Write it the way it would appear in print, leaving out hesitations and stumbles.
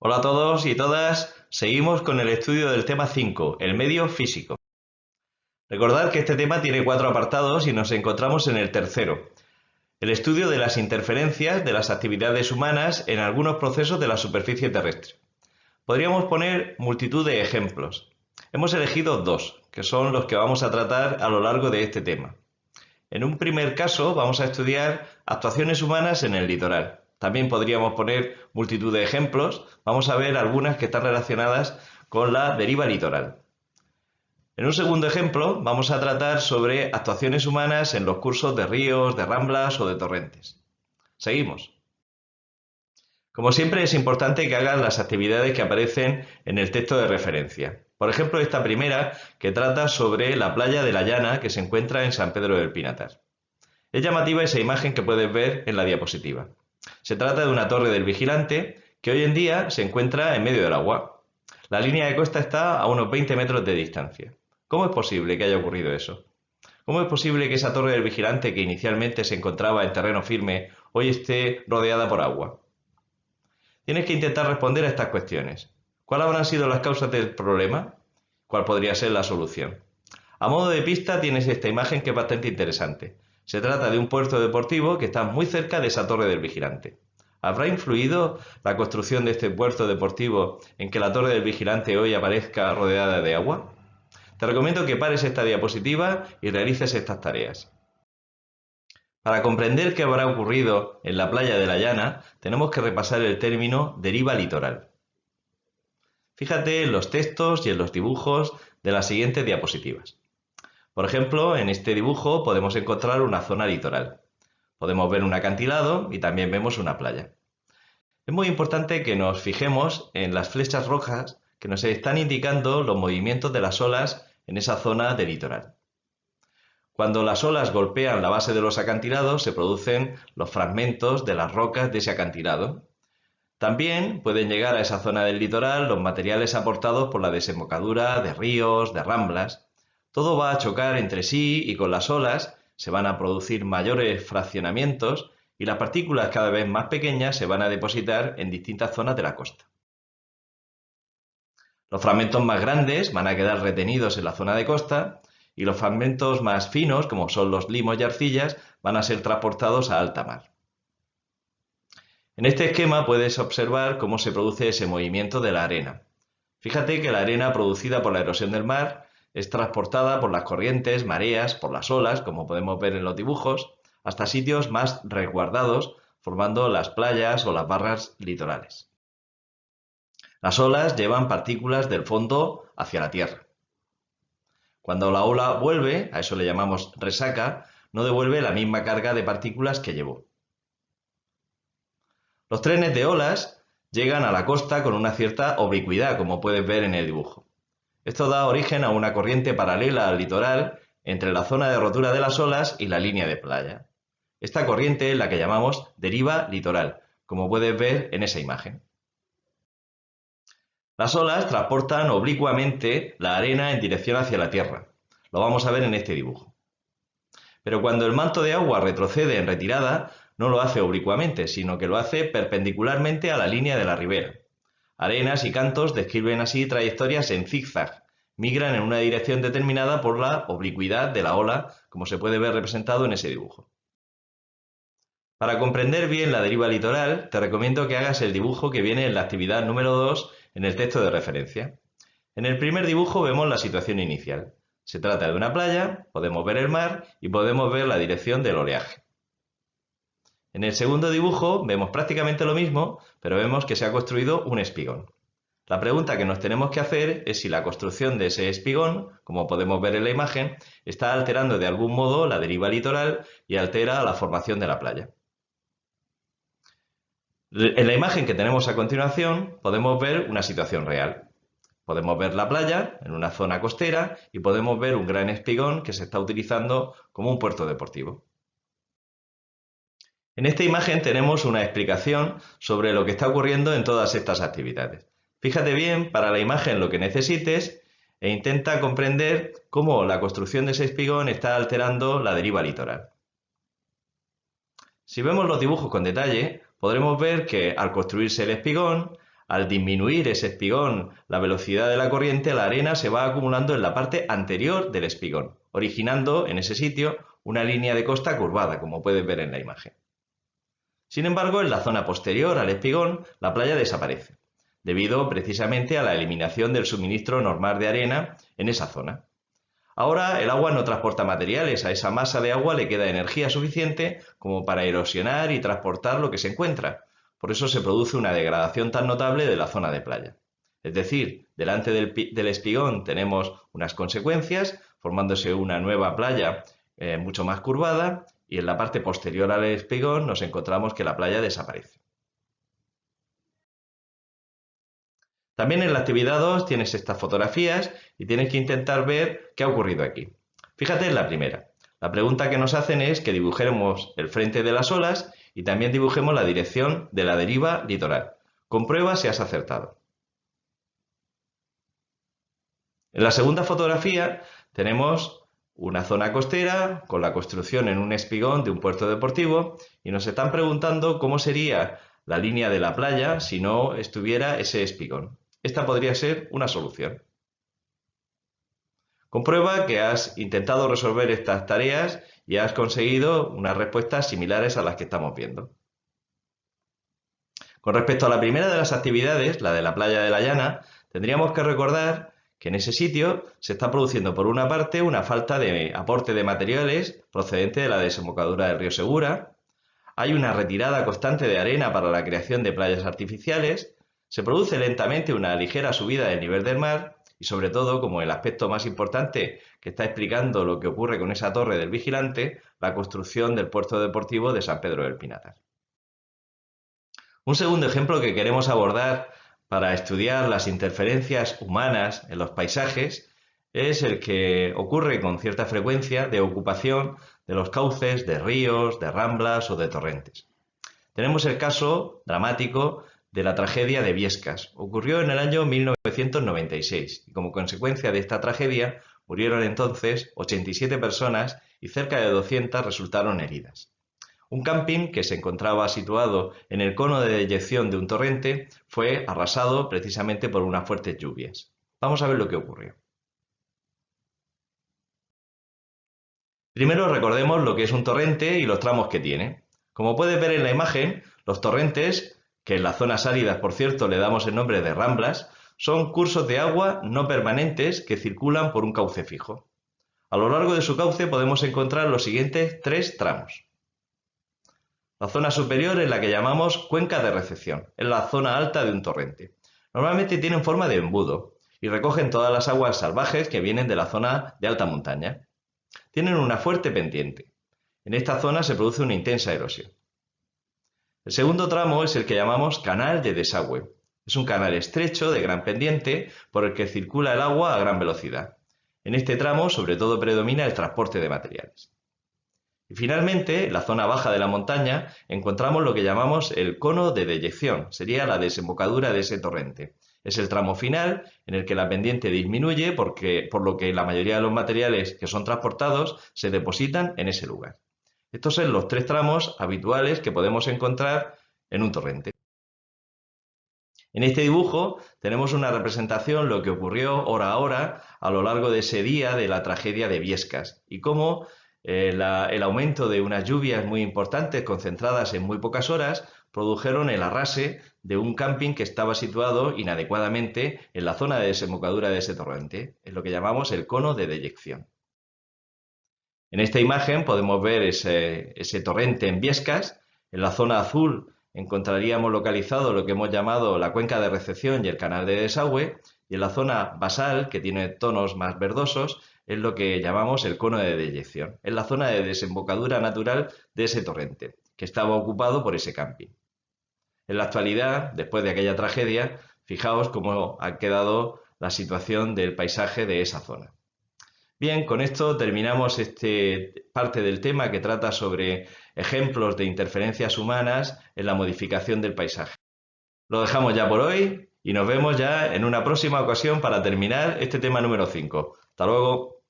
Hola a todos y todas, seguimos con el estudio del tema 5, el medio físico. Recordad que este tema tiene 4 apartados y nos encontramos en el tercero, el estudio de las interferencias de las actividades humanas en algunos procesos de la superficie terrestre. Podríamos poner multitud de ejemplos. Hemos elegido 2, que son los que vamos a tratar a lo largo de este tema. En un primer caso vamos a estudiar actuaciones humanas en el litoral. También podríamos poner multitud de ejemplos. Vamos a ver algunas que están relacionadas con la deriva litoral. En un segundo ejemplo vamos a tratar sobre actuaciones humanas en los cursos de ríos, de ramblas o de torrentes. Seguimos. Como siempre es importante que hagan las actividades que aparecen en el texto de referencia. Por ejemplo, esta primera que trata sobre la playa de la Llana que se encuentra en San Pedro del Pinatar. Es llamativa esa imagen que puedes ver en la diapositiva. Se trata de una torre del vigilante que hoy en día se encuentra en medio del agua. La línea de costa está a unos 20 metros de distancia. ¿Cómo es posible que haya ocurrido eso? ¿Cómo es posible que esa torre del vigilante que inicialmente se encontraba en terreno firme hoy esté rodeada por agua? Tienes que intentar responder a estas cuestiones. ¿Cuáles habrán sido las causas del problema? ¿Cuál podría ser la solución? A modo de pista tienes esta imagen que es bastante interesante. Se trata de un puerto deportivo que está muy cerca de esa torre del vigilante. ¿Habrá influido la construcción de este puerto deportivo en que la torre del vigilante hoy aparezca rodeada de agua? Te recomiendo que pares esta diapositiva y realices estas tareas. Para comprender qué habrá ocurrido en la playa de la Llana, tenemos que repasar el término deriva litoral. Fíjate en los textos y en los dibujos de las siguientes diapositivas. Por ejemplo, en este dibujo podemos encontrar una zona litoral. Podemos ver un acantilado y también vemos una playa. Es muy importante que nos fijemos en las flechas rojas que nos están indicando los movimientos de las olas en esa zona de litoral. Cuando las olas golpean la base de los acantilados se producen los fragmentos de las rocas de ese acantilado. También pueden llegar a esa zona del litoral los materiales aportados por la desembocadura de ríos, de ramblas. Todo va a chocar entre sí y con las olas se van a producir mayores fraccionamientos y las partículas cada vez más pequeñas se van a depositar en distintas zonas de la costa. Los fragmentos más grandes van a quedar retenidos en la zona de costa y los fragmentos más finos, como son los limos y arcillas, van a ser transportados a alta mar. En este esquema puedes observar cómo se produce ese movimiento de la arena. Fíjate que la arena producida por la erosión del mar es transportada por las corrientes, mareas, por las olas, como podemos ver en los dibujos, hasta sitios más resguardados, formando las playas o las barras litorales. Las olas llevan partículas del fondo hacia la tierra. Cuando la ola vuelve, a eso le llamamos resaca, no devuelve la misma carga de partículas que llevó. Los trenes de olas llegan a la costa con una cierta oblicuidad, como puedes ver en el dibujo. Esto da origen a una corriente paralela al litoral entre la zona de rotura de las olas y la línea de playa. Esta corriente es la que llamamos deriva litoral, como puedes ver en esa imagen. Las olas transportan oblicuamente la arena en dirección hacia la tierra. Lo vamos a ver en este dibujo. Pero cuando el manto de agua retrocede en retirada, no lo hace oblicuamente, sino que lo hace perpendicularmente a la línea de la ribera. Arenas y cantos describen así trayectorias en zigzag, migran en una dirección determinada por la oblicuidad de la ola, como se puede ver representado en ese dibujo. Para comprender bien la deriva litoral, te recomiendo que hagas el dibujo que viene en la actividad número 2 en el texto de referencia. En el primer dibujo vemos la situación inicial. Se trata de una playa, podemos ver el mar y podemos ver la dirección del oleaje. En el segundo dibujo vemos prácticamente lo mismo, pero vemos que se ha construido un espigón. La pregunta que nos tenemos que hacer es si la construcción de ese espigón, como podemos ver en la imagen, está alterando de algún modo la deriva litoral y altera la formación de la playa. En la imagen que tenemos a continuación podemos ver una situación real. Podemos ver la playa en una zona costera y podemos ver un gran espigón que se está utilizando como un puerto deportivo. En esta imagen tenemos una explicación sobre lo que está ocurriendo en todas estas actividades. Fíjate bien para la imagen lo que necesites e intenta comprender cómo la construcción de ese espigón está alterando la deriva litoral. Si vemos los dibujos con detalle, podremos ver que al construirse el espigón, al disminuir ese espigón la velocidad de la corriente, la arena se va acumulando en la parte anterior del espigón, originando en ese sitio una línea de costa curvada, como puedes ver en la imagen. Sin embargo, en la zona posterior al espigón, la playa desaparece, debido precisamente a la eliminación del suministro normal de arena en esa zona. Ahora el agua no transporta materiales, a esa masa de agua le queda energía suficiente como para erosionar y transportar lo que se encuentra. Por eso se produce una degradación tan notable de la zona de playa. Es decir, delante del espigón tenemos unas consecuencias, formándose una nueva playa mucho más curvada, y en la parte posterior al espigón nos encontramos que la playa desaparece. También en la actividad 2 tienes estas fotografías y tienes que intentar ver qué ha ocurrido aquí. Fíjate en la primera. La pregunta que nos hacen es que dibujemos el frente de las olas y también dibujemos la dirección de la deriva litoral. Comprueba si has acertado. En la segunda fotografía tenemos una zona costera con la construcción en un espigón de un puerto deportivo y nos están preguntando cómo sería la línea de la playa si no estuviera ese espigón. Esta podría ser una solución. Comprueba que has intentado resolver estas tareas y has conseguido unas respuestas similares a las que estamos viendo. Con respecto a la primera de las actividades, la de la playa de la Llana, tendríamos que recordar que en ese sitio se está produciendo por una parte una falta de aporte de materiales procedente de la desembocadura del río Segura, hay una retirada constante de arena para la creación de playas artificiales, se produce lentamente una ligera subida del nivel del mar y sobre todo, como el aspecto más importante que está explicando lo que ocurre con esa torre del vigilante, la construcción del puerto deportivo de San Pedro del Pinatar. Un segundo ejemplo que queremos abordar para estudiar las interferencias humanas en los paisajes es el que ocurre con cierta frecuencia de ocupación de los cauces de ríos, de ramblas o de torrentes. Tenemos el caso dramático de la tragedia de Biescas. Ocurrió en el año 1996 y como consecuencia de esta tragedia murieron entonces 87 personas y cerca de 200 resultaron heridas. Un camping que se encontraba situado en el cono de deyección de un torrente fue arrasado precisamente por unas fuertes lluvias. Vamos a ver lo que ocurrió. Primero recordemos lo que es un torrente y los tramos que tiene. Como puedes ver en la imagen, los torrentes, que en las zonas áridas por cierto le damos el nombre de ramblas, son cursos de agua no permanentes que circulan por un cauce fijo. A lo largo de su cauce podemos encontrar los siguientes tres tramos. La zona superior es la que llamamos cuenca de recepción, es la zona alta de un torrente. Normalmente tienen forma de embudo y recogen todas las aguas salvajes que vienen de la zona de alta montaña. Tienen una fuerte pendiente. En esta zona se produce una intensa erosión. El segundo tramo es el que llamamos canal de desagüe. Es un canal estrecho de gran pendiente por el que circula el agua a gran velocidad. En este tramo sobre todo predomina el transporte de materiales. Y finalmente, en la zona baja de la montaña, encontramos lo que llamamos el cono de deyección, sería la desembocadura de ese torrente. Es el tramo final en el que la pendiente disminuye por lo que la mayoría de los materiales que son transportados se depositan en ese lugar. Estos son los tres tramos habituales que podemos encontrar en un torrente. En este dibujo tenemos una representación de lo que ocurrió hora a hora a lo largo de ese día de la tragedia de Biescas y cómo el aumento de unas lluvias muy importantes concentradas en muy pocas horas produjeron el arrase de un camping que estaba situado inadecuadamente en la zona de desembocadura de ese torrente, es lo que llamamos el cono de deyección. En esta imagen podemos ver ese torrente en Biescas. En la zona azul encontraríamos localizado lo que hemos llamado la cuenca de recepción y el canal de desagüe, y en la zona basal, que tiene tonos más verdosos, es lo que llamamos el cono de deyección. Es la zona de desembocadura natural de ese torrente, que estaba ocupado por ese camping. En la actualidad, después de aquella tragedia, fijaos cómo ha quedado la situación del paisaje de esa zona. Bien, con esto terminamos parte del tema que trata sobre ejemplos de interferencias humanas en la modificación del paisaje. Lo dejamos ya por hoy y nos vemos ya en una próxima ocasión para terminar este tema número 5. Hasta luego.